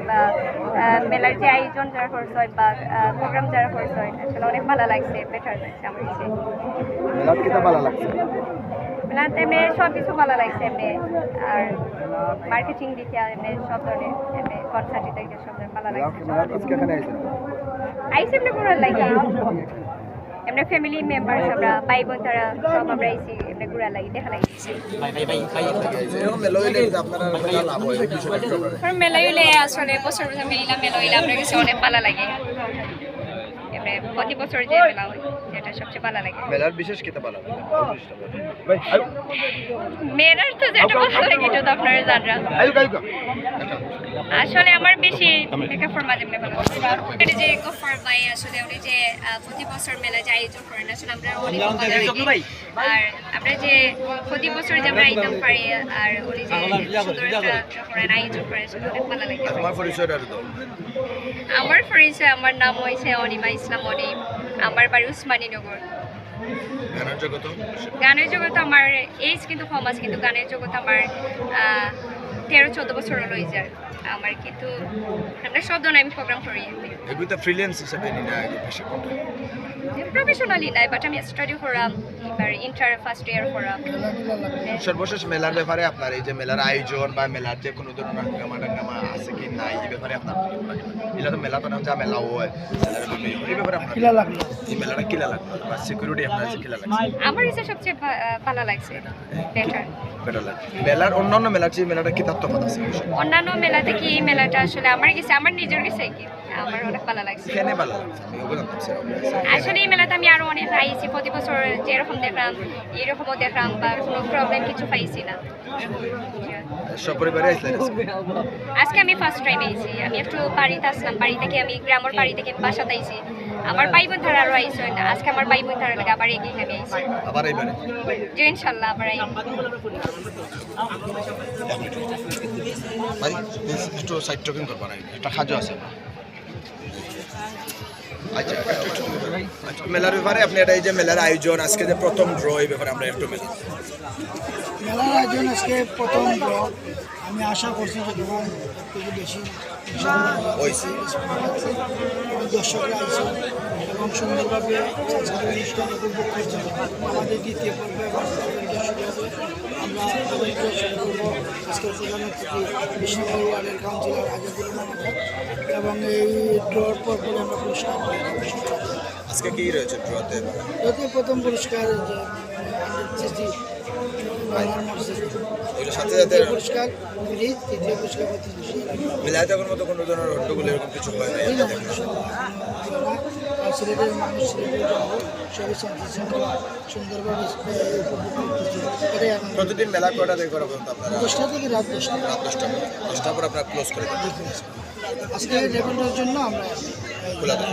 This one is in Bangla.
বা মেলার যে আয়োজন যারা করছে বা প্রোগ্রাম যারা করছে আসলে অনেক ভালো লাগছে, বেটার লাগছে আমার কাছে। মেলাত কিটা ভালো লাগছে? মেলাতে এমনি সব কিছু ভালো লাগছে এমনি, আর মার্কেটিং দিকে এমনি সব ধরনের এমনি কনসার্ট দেখে সব ধরনের ভালো লাগছে। মেলাত আজকে এখানে আইছেন? আইসি এমনি ঘুরার লাগে, এমনি ফ্যামিলি মেম্বার্স আমরা ভাই বোন তারা সব আমরা আইসি এমনি ঘুরার লাগে, দেখা লাগে। মেলা হইলে আসলে বছর বছর মেলা হইলে আমরা কাছে অনেক ভালো লাগে। এমনি প্রতি বছর যে মেলা হয় যেটা সবচেয়ে ভালো লাগে। মেলার বিশেষ কিটা ভালো লাগে? মেলার তো যেটা ভালো লাগে এটা তো আপনারা জানেন। আসলে আমার বেশি মেকআপের মাঝে ভালো লাগে এটা যে গফর ভাই আসলে উনি যে প্রতি বছর মেলা যে আয়োজন করেন আসলে আমরা অনেক ভালো লাগে। আর আমরা যে প্রতি বছর যে আমরা আইটেম পারি আর উনি যে সুন্দর একটা করেন আয়োজন করেন সেটা অনেক ভালো লাগে। আমার পরিচয়টা তো আমার পরিচয়, আমার নাম হয়েছে অনিমা ইসলাম অনিম, আমার বাড়ি উসমানীনগর। গানের জগৎ আমার এইজ কিন্তু কম আছে, কিন্তু গানের জগৎ আমার 13-14 বছর হয়ে যায় আমার, কিন্তু আমরা সব ধরনের আমি প্রোগ্রাম করি। এগুলো ফ্রিল্যান্স হিসেবে নি না, প্রফেশনালি নাই, বাট আমি স্টাডি করাম, এবার ইন্টার ফার্স্ট ইয়ার করাম। সর্বশেষ মেলার ব্যাপারে আপনার এই যে মেলার আয়োজন বা মেলার যে কোনো ধরনের হাঙ্গামা আছে কি নাই এই ব্যাপারে আপনার এটা তো মেলা তো না যা মেলা হয় এই ব্যাপারে আপনার কিলা লাগলো, এই মেলাটা কিলা লাগলো বা সিকিউরিটি আপনার কাছে কিলা লাগছে? আমার কাছে সবচেয়ে ভালো লাগছে, বেটার লাগছে। মেলার অন্যান্য মেলার চেয়ে মেলাটা কি তফাৎ আছে? অন্যান্য মেলা থেকে এই মেলাটা আসলে আমার কাছে, আমার নিজের কাছে কি আমার অনেক ভালো লাগছে। কেন ভালো লাগছে? আমি অবদান করছি আসলে এই মেলাতে আমি আরো অনেক আইছি, প্রতি বছর যেরকম দেখলাম এরকমও দেখলাম, বা কোনো প্রবলেম কিছু পাইছি না। সপরিবারে আইছেন? আজকে আমি ফার্স্ট টাইম আইছি, আমি একটু বাড়িতে আসলাম, বাড়ি থেকে আমি গ্রামের বাড়ি থেকে বাসাতে আইছি। আমার ভাই বোন তারা আরো আইছেন, আজকে আমার ভাই বোন তারা লাগে আবার এগিয়ে আমি আইছি, আবার এইবারে যে ইনশাআল্লাহ আবার আই। ভাই একটু সাইড টকিং করবা না, একটা খাজো আছে। আচ্ছা মেলার ব্যাপারে আপনি এটা এই যে মেলার আয়োজন আজকে যে প্রথম ড্র এই ব্যাপারে আমরা একটু মেলার আয়োজন আজকে প্রথম ড্র, আমি আশা করছি যে দোকান একটু বেশি হয়েছে, দর্শকরা আছে এবং সুন্দরভাবে অনুষ্ঠান উপভোগ করছে। আমাদের দ্বিতীয় পর্বে আবার দর্শক হবে, আমরা তাদেরকে শুরু করবো আজকের প্রধান অতিথি বিষ্ণুপুর ওয়ার্ডের কাউন্সিলর আজাদুল মামাকা, এবং এই ড্রর পর পরে আমরা পুরস্কার আজকে কি রয়েছে ড্রতে? প্রথম পুরস্কার সাথে সাথে পুরস্কার তৃতীয় পুরস্কার মেলায় তখন মতো কোনো ধরনের হট্টগোল এরকম কিছু হয় না? সিলেটের মানুষ সিলেটের জনগণ সবই শান্তি শৃঙ্খলা সুন্দরভাবে উপভোগ করতেছে। এটাই এখন প্রতিদিন মেলা কয়টা থেকে করা পর্যন্ত আপনারা? 10টা থেকে রাত 10টা। রাত 10টার পর আপনারা ক্লোজ করে দেন? আজকে রেকর্ডের জন্য আমরা খোলা দেন।